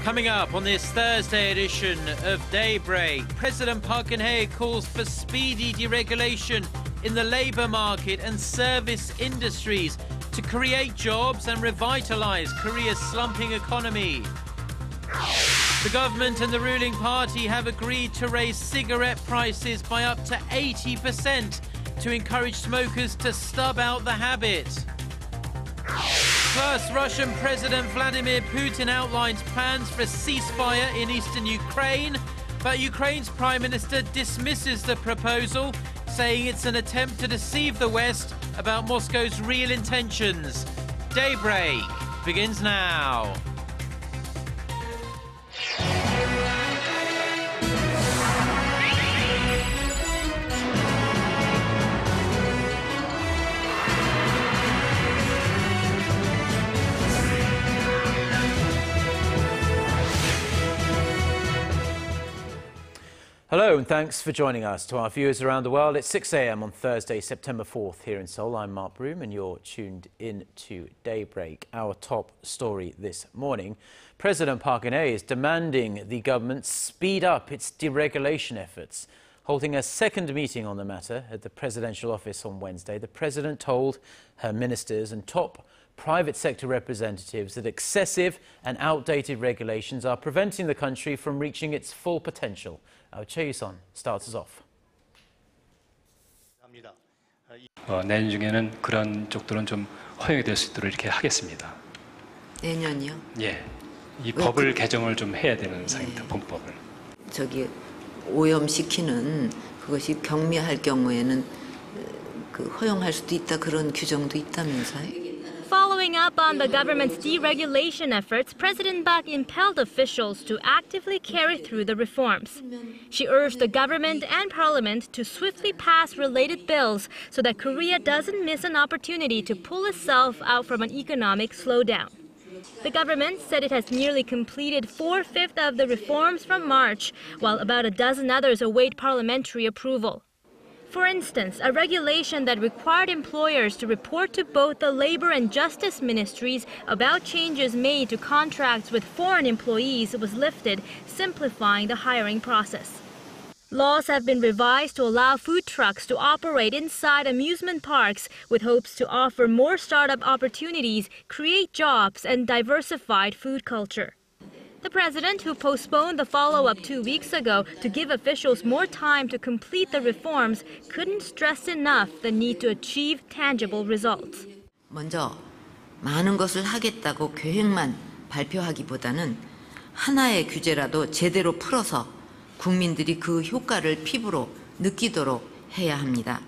Coming up on this Thursday edition of Daybreak, President Park Geun-hye calls for speedy deregulation in the labour market and service industries to create jobs and revitalize Korea's slumping economy. The government and the ruling party have agreed to raise cigarette prices by up to 80% to encourage smokers to stub out the habit. Plus, Russian President Vladimir Putin outlines plans for a ceasefire in eastern Ukraine, but Ukraine's Prime Minister dismisses the proposal, saying it's an attempt to deceive the West about Moscow's real intentions. Daybreak begins now. Hello and thanks for joining us. To our viewers around the world, it's 6 a.m. on Thursday, September 4th here in Seoul. I'm Mark Broome and you're tuned in to Daybreak. Our top story this morning, President Park Geun-hye is demanding the government speed up its deregulation efforts. Holding a second meeting on the matter at the presidential office on Wednesday, the president told her ministers and top private sector representatives that excessive and outdated regulations are preventing the country from reaching its full potential. Our Choi Son starts us off. 내년 중에는 그런 쪽들은 좀 허용이 될 수 있도록 이렇게 하겠습니다. 내년이요? 예, 이 법을 개정을 좀 해야 되는 상황입니다. 본법을. 저기 오염시키는 그것이 경미할 경우에는 그 허용할 수도 있다 그런 규정도 있다면서요? Following up on the government's deregulation efforts, President Park impelled officials to actively carry through the reforms. She urged the government and parliament to swiftly pass related bills so that Korea doesn't miss an opportunity to pull itself out from an economic slowdown. The government said it has nearly completed 4/5 of the reforms from March, while about a dozen others await parliamentary approval. For instance, a regulation that required employers to report to both the Labor and Justice ministries about changes made to contracts with foreign employees was lifted, simplifying the hiring process. Laws have been revised to allow food trucks to operate inside amusement parks with hopes to offer more startup opportunities, create jobs, and diversified food culture. The president, who postponed the follow-up 2 weeks ago to give officials more time to complete the reforms, couldn't stress enough the need to achieve tangible results. 먼저 많은 것을 하겠다고 계획만 발표하기보다는 하나의 규제라도 제대로 풀어서 국민들이 그 효과를 피부로 느끼도록 해야 합니다.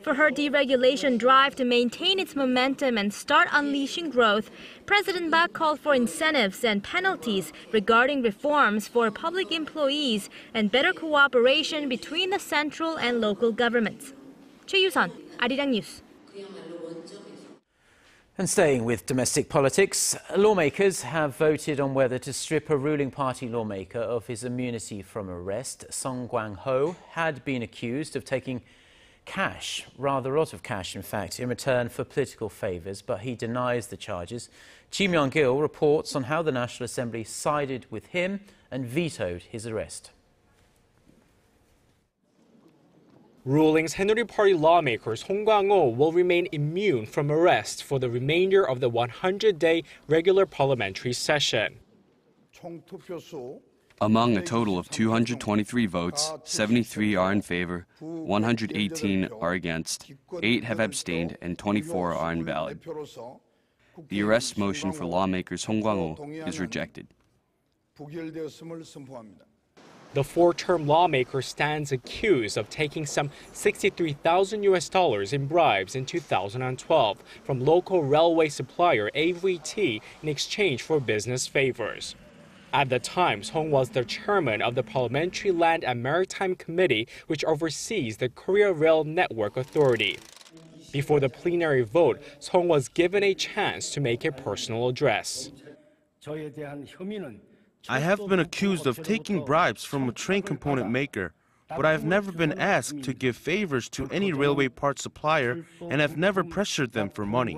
For her deregulation drive to maintain its momentum and start unleashing growth, President Park called for incentives and penalties regarding reforms for public employees and better cooperation between the central and local governments. Choi Yusun, Arirang News. And staying with domestic politics, lawmakers have voted on whether to strip a ruling party lawmaker of his immunity from arrest. Song Kwang-ho had been accused of taking cash, rather a lot of cash in fact, in return for political favours, but he denies the charges. Chi Myung-gil reports on how the National Assembly sided with him and vetoed his arrest. Ruling Saenuri Party lawmaker Song Kwang-ho will remain immune from arrest for the remainder of the 100-day regular parliamentary session. Among a total of 223 votes, 73 are in favor, 118 are against, 8 have abstained, and 24 are invalid. The arrest motion for lawmaker Song Kwang-ho is rejected. The four-term lawmaker stands accused of taking some $63,000 in bribes in 2012 from local railway supplier AVT in exchange for business favors. At the time, Song was the chairman of the Parliamentary Land and Maritime Committee, which oversees the Korea Rail Network Authority. Before the plenary vote, Song was given a chance to make a personal address. I have been accused of taking bribes from a train component maker, but I have never been asked to give favors to any railway part supplier and have never pressured them for money.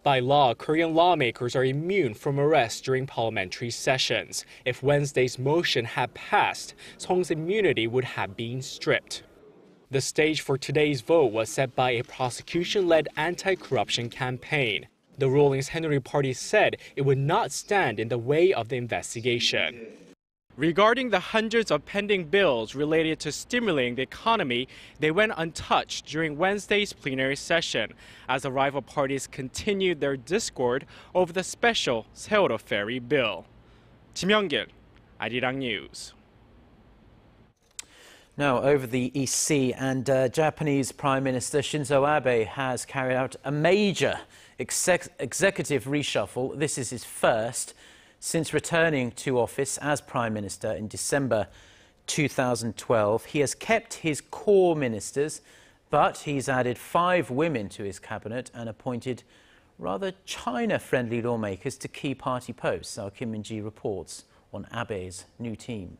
By law, Korean lawmakers are immune from arrest during parliamentary sessions. If Wednesday's motion had passed, Song's immunity would have been stripped. The stage for today's vote was set by a prosecution-led anti-corruption campaign. The ruling's Henry Party said it would not stand in the way of the investigation. Regarding the hundreds of pending bills related to stimulating the economy, they went untouched during Wednesday's plenary session as the rival parties continued their discord over the special Seoul ferry bill. Kim Young-gil, Arirang News. Now, over the East Sea, and Japanese Prime Minister Shinzo Abe has carried out a major executive reshuffle. This is his first since returning to office as Prime Minister in December 2012. He has kept his core ministers, but he's added 5 women to his cabinet and appointed rather China-friendly lawmakers to key party posts. Our Kim Min-ji reports on Abe's new team.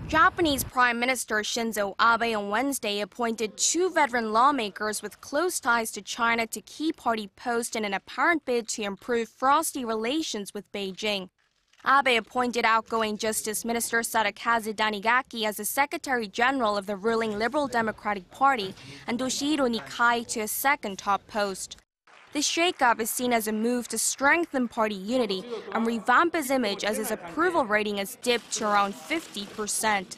Japanese Prime Minister Shinzo Abe on Wednesday appointed 2 veteran lawmakers with close ties to China to key party posts in an apparent bid to improve frosty relations with Beijing. Abe appointed outgoing Justice Minister Sadakazu Danigaki as the Secretary General of the ruling Liberal Democratic Party and Toshihiro Nikai to a second top post. This shakeup is seen as a move to strengthen party unity and revamp his image as his approval rating has dipped to around 50%.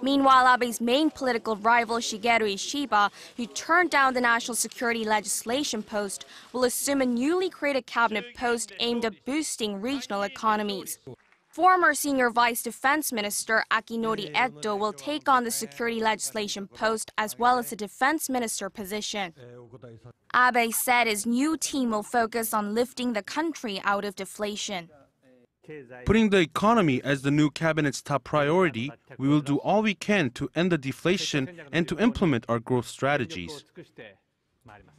Meanwhile, Abe's main political rival Shigeru Ishiba, who turned down the national security legislation post, will assume a newly created cabinet post aimed at boosting regional economies. Former Senior Vice Defense Minister Akinori Eto will take on the security legislation post as well as the defense minister position. Abe said his new team will focus on lifting the country out of deflation. Putting the economy as the new cabinet's top priority, we will do all we can to end the deflation and to implement our growth strategies.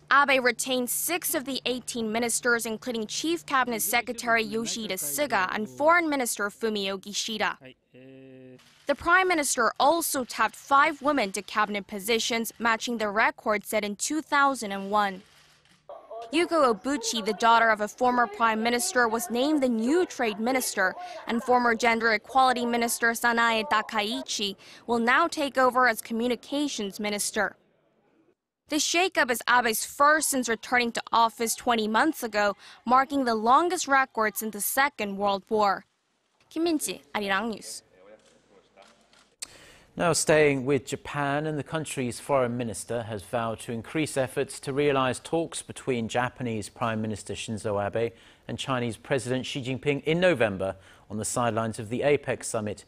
Abe retained 6 of the 18 ministers, including Chief Cabinet Secretary Yoshihide Suga and Foreign Minister Fumio Kishida. The Prime Minister also tapped 5 women to cabinet positions, matching the record set in 2001. Yuko Obuchi, the daughter of a former Prime Minister, was named the new Trade Minister, and former Gender Equality Minister Sanae Takaichi will now take over as Communications Minister. This shakeup is Abe's first since returning to office 20 months ago, marking the longest record since the Second World War. Kim Min-ji, Arirang News. Now staying with Japan, and the country's foreign minister has vowed to increase efforts to realize talks between Japanese Prime Minister Shinzo Abe and Chinese President Xi Jinping in November on the sidelines of the APEC summit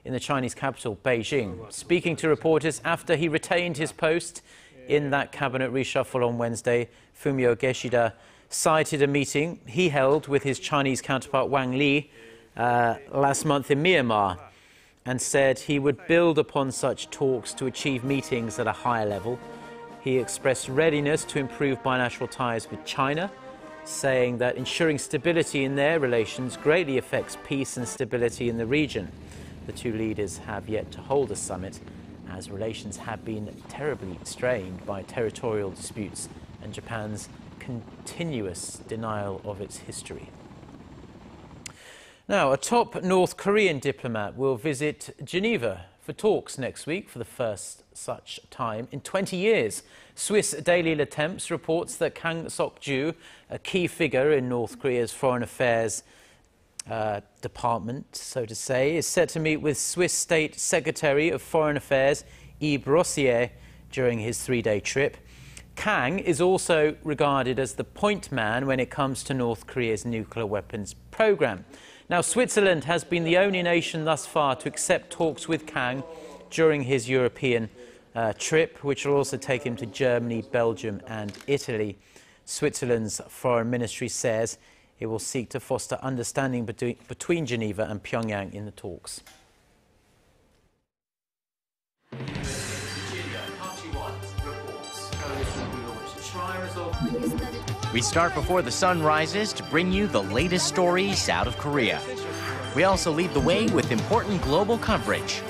in the Chinese capital, Beijing. Speaking to reporters after he retained his post in that cabinet reshuffle on Wednesday, Fumio Kishida cited a meeting he held with his Chinese counterpart Wang Li last month in Myanmar, and said he would build upon such talks to achieve meetings at a higher level. He expressed readiness to improve bilateral ties with China, saying that ensuring stability in their relations greatly affects peace and stability in the region. The 2 leaders have yet to hold a summit, as relations have been terribly strained by territorial disputes and Japan's continuous denial of its history. Now, a top North Korean diplomat will visit Geneva for talks next week for the first such time in 20 years. Swiss daily Le Temps reports that Kang Sok-ju, a key figure in North Korea's foreign affairs department, so to say, is set to meet with Swiss State Secretary of Foreign Affairs Yves Rossier during his 3-day trip. Kang is also regarded as the point man when it comes to North Korea's nuclear weapons program. Now, Switzerland has been the only nation thus far to accept talks with Kang during his European trip, which will also take him to Germany, Belgium and Italy. Switzerland's foreign ministry says it will seek to foster understanding between Geneva and Pyongyang in the talks. We start before the sun rises to bring you the latest stories out of Korea. We also lead the way with important global coverage.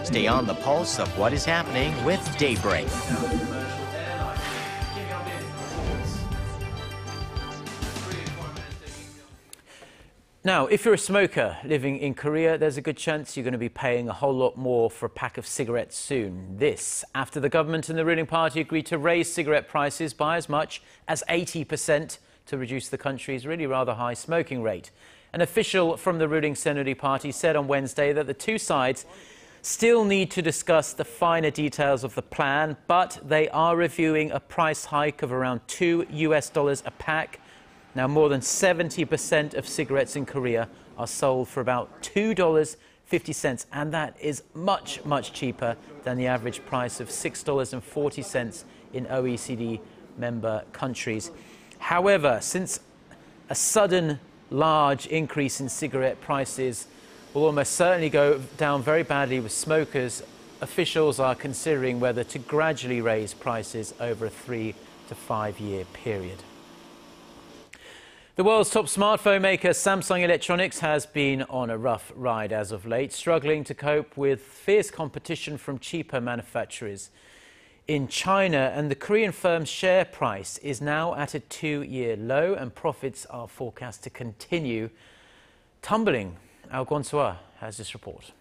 Stay on the pulse of what is happening with Daybreak. Now, if you're a smoker living in Korea, there's a good chance you're going to be paying a whole lot more for a pack of cigarettes soon. This, after the government and the ruling party agreed to raise cigarette prices by as much as 80% to reduce the country's really rather high smoking rate. An official from the ruling Saenuri party said on Wednesday that the two sides still need to discuss the finer details of the plan, but they are reviewing a price hike of around $2 a pack. Now, more than 70% of cigarettes in Korea are sold for about $2.50, and that is much, much cheaper than the average price of $6.40 in OECD member countries. However, since a sudden large increase in cigarette prices will almost certainly go down very badly with smokers, officials are considering whether to gradually raise prices over a 3 to 5 year period. The world's top smartphone maker Samsung Electronics has been on a rough ride as of late, struggling to cope with fierce competition from cheaper manufacturers in China, and the Korean firm's share price is now at a 2-year low, and profits are forecast to continue tumbling. Al Gwon-swa has this report.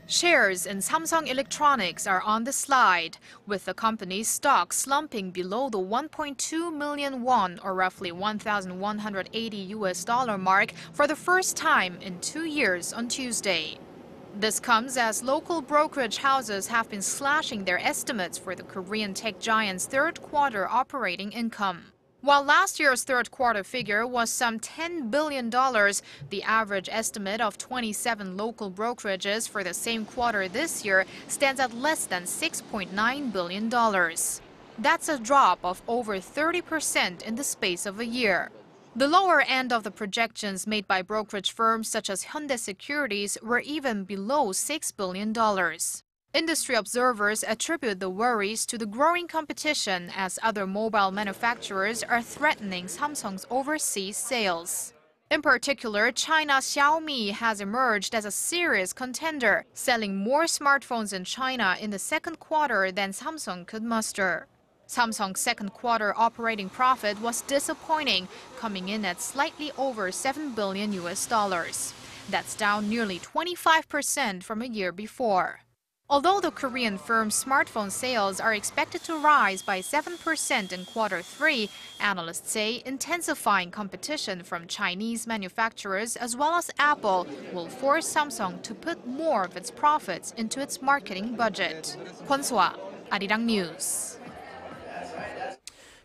Shares in Samsung Electronics are on the slide, with the company's stock slumping below the 1.2 million won, or roughly $1,180 mark, for the first time in 2 years on Tuesday. This comes as local brokerage houses have been slashing their estimates for the Korean tech giant's third quarter operating income. While last year's third quarter figure was some $10 billion, the average estimate of 27 local brokerages for the same quarter this year stands at less than $6.9 billion. That's a drop of over 30% in the space of a year. The lower end of the projections made by brokerage firms such as Hyundai Securities were even below $6 billion. Industry observers attribute the worries to the growing competition as other mobile manufacturers are threatening Samsung's overseas sales. In particular, China's Xiaomi has emerged as a serious contender, selling more smartphones in China in the second quarter than Samsung could muster. Samsung's second quarter operating profit was disappointing, coming in at slightly over $7 billion. That's down nearly 25% from a year before. Although the Korean firm's smartphone sales are expected to rise by 7% in quarter 3, analysts say intensifying competition from Chinese manufacturers as well as Apple will force Samsung to put more of its profits into its marketing budget. Kwon-swa, Arirang News.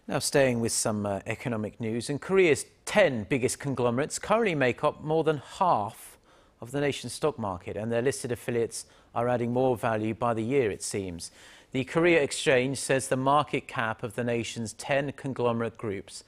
Now, staying with some economic news, and Korea's 10 biggest conglomerates currently make up more than half of the nation's stock market, and their listed affiliates are adding more value by the year, it seems. The Korea Exchange says the market cap of the nation's 10 conglomerate groups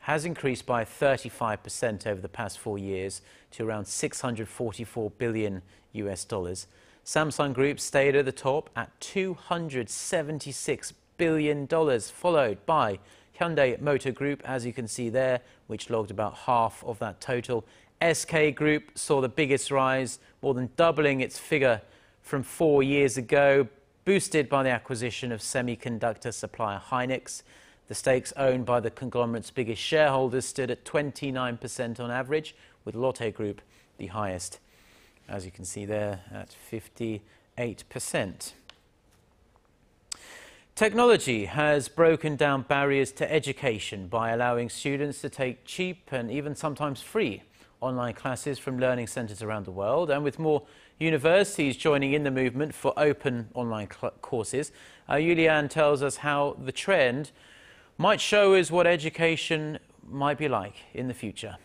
has increased by 35% over the past 4 years to around $644 billion. Samsung Group stayed at the top at $276 billion, followed by Hyundai Motor Group, as you can see there, which logged about half of that total. SK Group saw the biggest rise, more than doubling its figure from 4 years ago, boosted by the acquisition of semiconductor supplier Hynix. The stakes owned by the conglomerate's biggest shareholders stood at 29% on average, with Lotte Group the highest, as you can see there, at 58%. Technology has broken down barriers to education by allowing students to take cheap and even sometimes free online classes from learning centres around the world, and with more universities joining in the movement for open online courses, Yulian tells us how the trend might show us what education might be like in the future.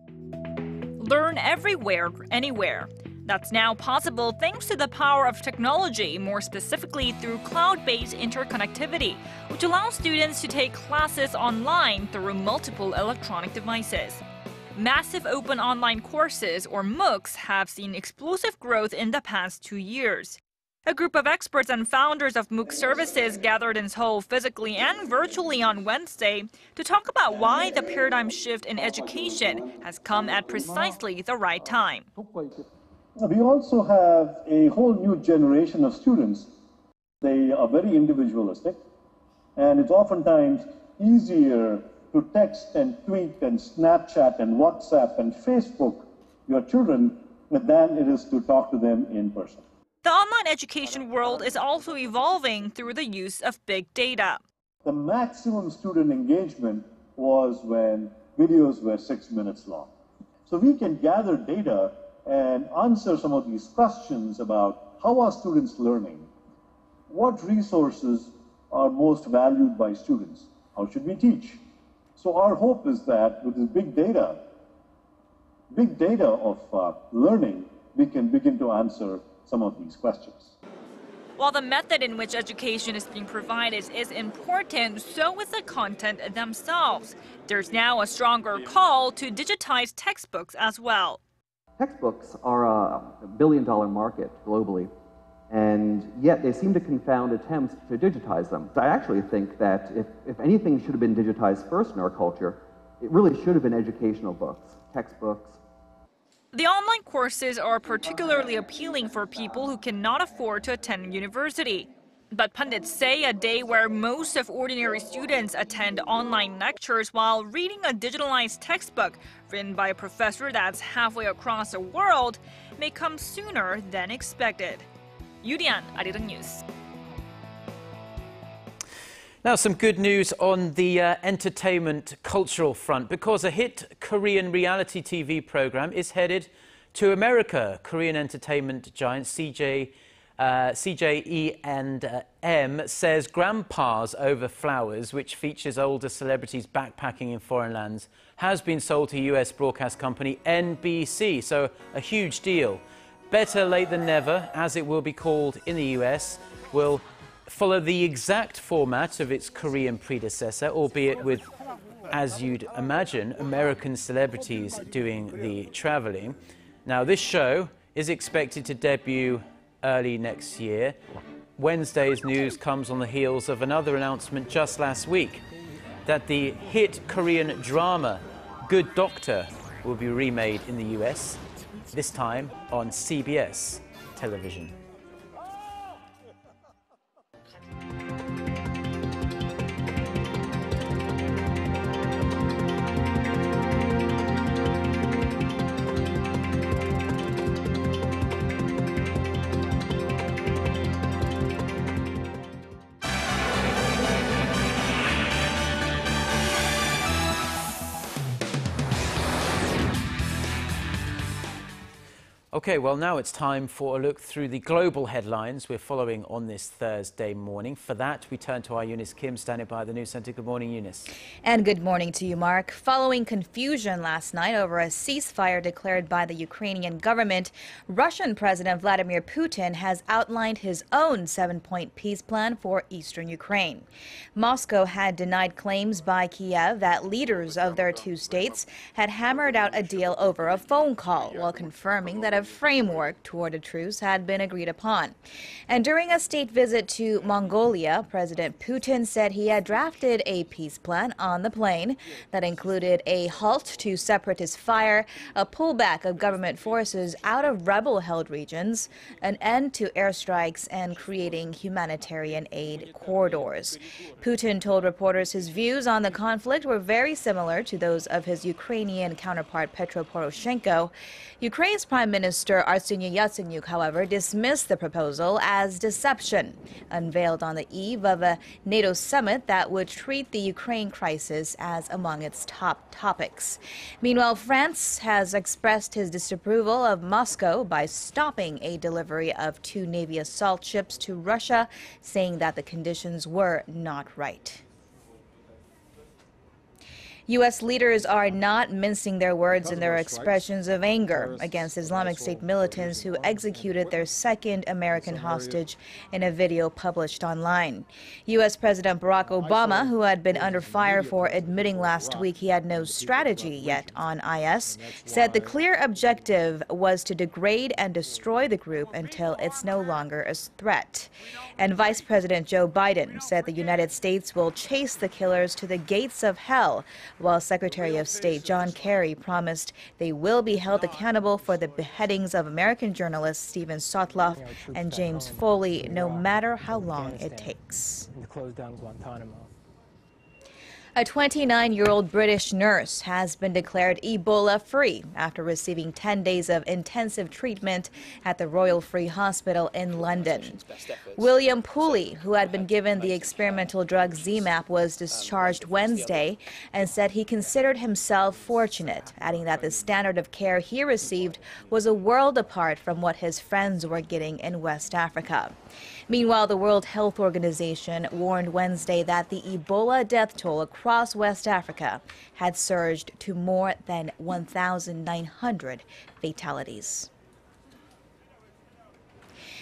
Learn everywhere, anywhere. That's now possible thanks to the power of technology, more specifically through cloud-based interconnectivity, which allows students to take classes online through multiple electronic devices. Massive open online courses, or MOOCs, have seen explosive growth in the past 2 years. A group of experts and founders of MOOC services gathered in Seoul physically and virtually on Wednesday to talk about why the paradigm shift in education has come at precisely the right time. We also have a whole new generation of students. They are very individualistic, and it's oftentimes easier to text and tweet and Snapchat and WhatsApp and Facebook your children than it is to talk to them in person. The online education world is also evolving through the use of big data. The maximum student engagement was when videos were 6 minutes long. So we can gather data and answer some of these questions about how are students learning? What resources are most valued by students? How should we teach? So our hope is that with this big data of learning, we can begin to answer some of these questions. While the method in which education is being provided is important, so is the content themselves. There's now a stronger call to digitize textbooks as well. Textbooks are a billion-dollar market globally, and yet they seem to confound attempts to digitize them. I actually think that if anything should have been digitized first in our culture, it really should have been educational books, textbooks. The online courses are particularly appealing for people who cannot afford to attend university. But pundits say a day where most of ordinary students attend online lectures while reading a digitalized textbook written by a professor that's halfway across the world may come sooner than expected. Yudian, Arirang News. Now, some good news on the entertainment cultural front, because a hit Korean reality TV program is headed to America. Korean entertainment giant CJE&M says Grandpa's Over Flowers, which features older celebrities backpacking in foreign lands, has been sold to US broadcast company NBC. So a huge deal. Better Late Than Never, as it will be called in the US, will follow the exact format of its Korean predecessor, albeit with, as you'd imagine, American celebrities doing the traveling. Now, this show is expected to debut early next year. Wednesday's news comes on the heels of another announcement just last week that the hit Korean drama Good Doctor will be remade in the US, this time on CBS television. Okay, well, now it's time for a look through the global headlines we're following on this Thursday morning. For that, we turn to our Eunice Kim, standing by the News Centre. Good morning, Eunice. And good morning to you, Mark. Following confusion last night over a ceasefire declared by the Ukrainian government, Russian President Vladimir Putin has outlined his own 7-point peace plan for eastern Ukraine. Moscow had denied claims by Kiev that leaders of their two states had hammered out a deal over a phone call, while confirming that a framework toward a truce had been agreed upon. And during a state visit to Mongolia, President Putin said he had drafted a peace plan on the plane that included a halt to separatist fire, a pullback of government forces out of rebel-held regions, an end to airstrikes, and creating humanitarian aid corridors. Putin told reporters his views on the conflict were very similar to those of his Ukrainian counterpart Petro Poroshenko. Ukraine's Prime Minister Arseniy Yatsenyuk, however, dismissed the proposal as deception, unveiled on the eve of a NATO summit that would treat the Ukraine crisis as among its top topics. Meanwhile, France has expressed his disapproval of Moscow by stopping a delivery of 2 Navy assault ships to Russia, saying that the conditions were not right. U.S. leaders are not mincing their words in their expressions of anger against Islamic State militants who executed their second American hostage in a video published online. U.S. President Barack Obama, who had been under fire for admitting last week he had no strategy yet on IS, said the clear objective was to degrade and destroy the group until it's no longer a threat. And Vice President Joe Biden said the United States will chase the killers to the gates of hell, while Secretary of State John Kerry promised they will be held accountable for the beheadings of American journalists Stephen Sotloff and James Foley, no matter how long it takes. A 29-year-old British nurse has been declared Ebola-free after receiving 10 days of intensive treatment at the Royal Free Hospital in London. William Pooley, who had been given the experimental drug ZMapp, was discharged Wednesday and said he considered himself fortunate, adding that the standard of care he received was a world apart from what his friends were getting in West Africa. Meanwhile, the World Health Organization warned Wednesday that the Ebola death toll across West Africa had surged to more than 1,900 fatalities.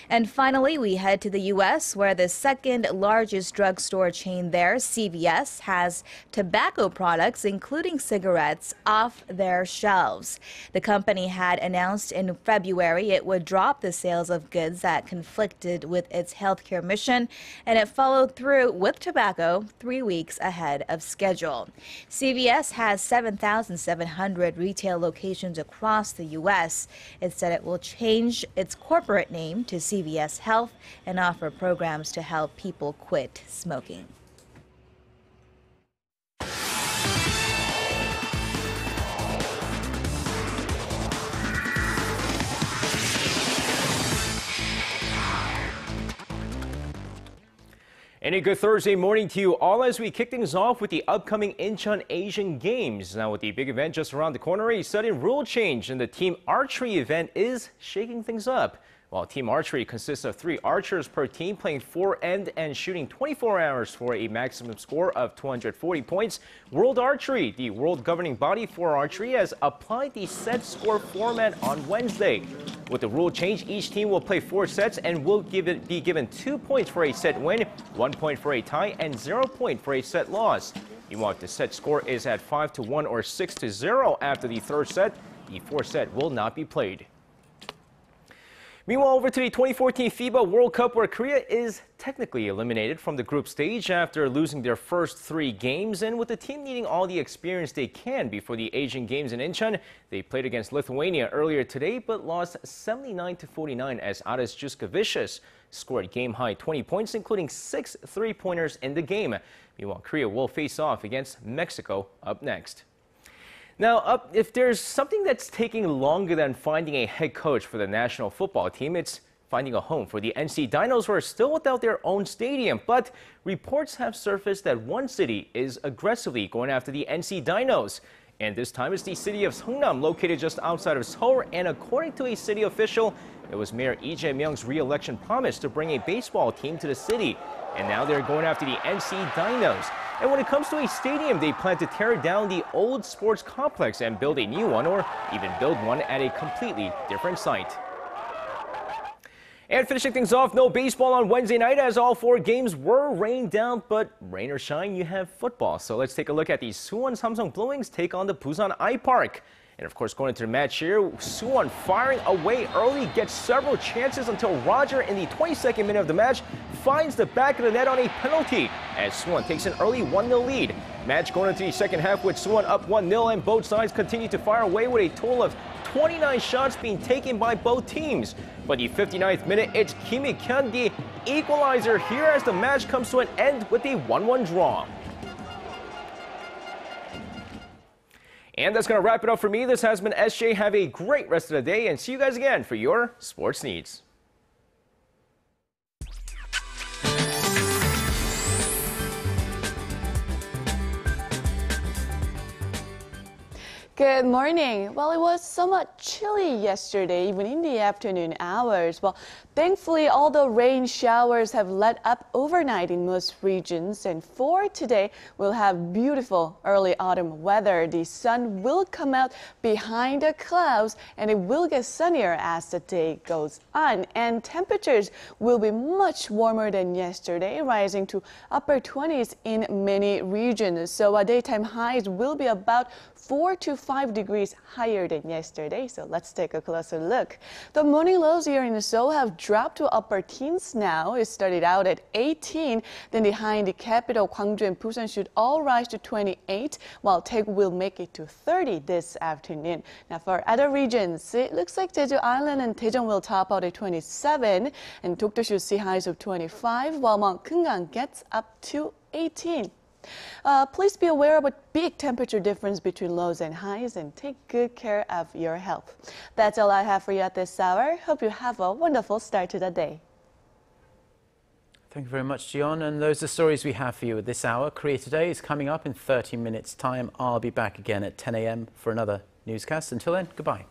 And finally, we head to the U.S., where the second largest drugstore chain there, CVS, has tobacco products, including cigarettes, off their shelves. The company had announced in February it would drop the sales of goods that conflicted with its healthcare mission, and it followed through with tobacco 3 weeks ahead of schedule. CVS has 7,700 retail locations across the U.S. It said it will change its corporate name to CVS Health and offer programs to help people quit smoking. And a good Thursday morning to you all as we kick things off with the upcoming Incheon Asian Games. Now with the big event just around the corner, a sudden rule change in the team archery event is shaking things up. While team archery consists of 3 archers per team playing 4 end and shooting 24 hours for a maximum score of 240 points, World Archery, the world governing body for archery, has applied the set score format on Wednesday. With the rule change, each team will play 4 sets and will be given 2 points for a set win, 1 point for a tie, and 0 point for a set loss. Meanwhile, if the set score is at 5-1 or 6-0 after the 3rd set, the 4th set will not be played. Meanwhile, over to the 2014 FIBA World Cup, where Korea is technically eliminated from the group stage after losing their first 3 games, and with the team needing all the experience they can before the Asian Games in Incheon. They played against Lithuania earlier today, but lost 79-49 as Aris Juskavicius scored game-high 20 points, including 6 3-pointers in the game. Meanwhile, Korea will face off against Mexico up next. Now, if there's something that's taking longer than finding a head coach for the national football team, it's finding a home for the NC Dinos, who are still without their own stadium. But reports have surfaced that one city is aggressively going after the NC Dinos. And this time it's the city of Seongnam, located just outside of Seoul. And according to a city official, it was Mayor Lee Jae-myung's re-election promise to bring a baseball team to the city. And now they're going after the NC Dinos. And when it comes to a stadium, they plan to tear down the old sports complex and build a new one, or even build one at a completely different site. And finishing things off, no baseball on Wednesday night as all 4 games were rained down, but rain or shine, you have football. So let's take a look at the Suwon Samsung Blue Wings take on the Busan I-Park. And of course, going into the match here, Suwon firing away early, gets several chances until Roger in the 22nd minute of the match finds the back of the net on a penalty as Suwon takes an early 1-0 lead. Match going into the second half with Suwon up 1-0, and both sides continue to fire away with a total of 29 shots being taken by both teams. But the 59th minute, it's Kim Hee-kyun, the equalizer here as the match comes to an end with a 1-1 draw. And that's going to wrap it up for me. This has been SJ. Have a great rest of the day, and see you guys again for your sports needs. Good morning. Well, it was somewhat chilly yesterday, even in the afternoon hours. Well, thankfully, all the rain showers have let up overnight in most regions. And for today, we'll have beautiful early autumn weather. The sun will come out behind the clouds, and it will get sunnier as the day goes on. And temperatures will be much warmer than yesterday, rising to upper 20s in many regions. So daytime highs will be about 4 to 5 degrees higher than yesterday. So let's take a closer look. The morning lows here in Seoul have dropped to upper teens now. It started out at 18. Then behind the capital, Gwangju and Busan should all rise to 28, while Daegu will make it to 30 this afternoon. Now for other regions, it looks like Jeju Island and Daejeon will top out at 27, and Dokdo should see highs of 25, while Mount Keungang gets up to 18. Please be aware of a big temperature difference between lows and highs and take good care of your health. That's all I have for you at this hour. Hope you have a wonderful start to the day. Thank you very much, Jion. And those are the stories we have for you at this hour. Korea Today is coming up in 30 minutes' time. I'll be back again at 10 a.m. for another newscast. Until then, goodbye.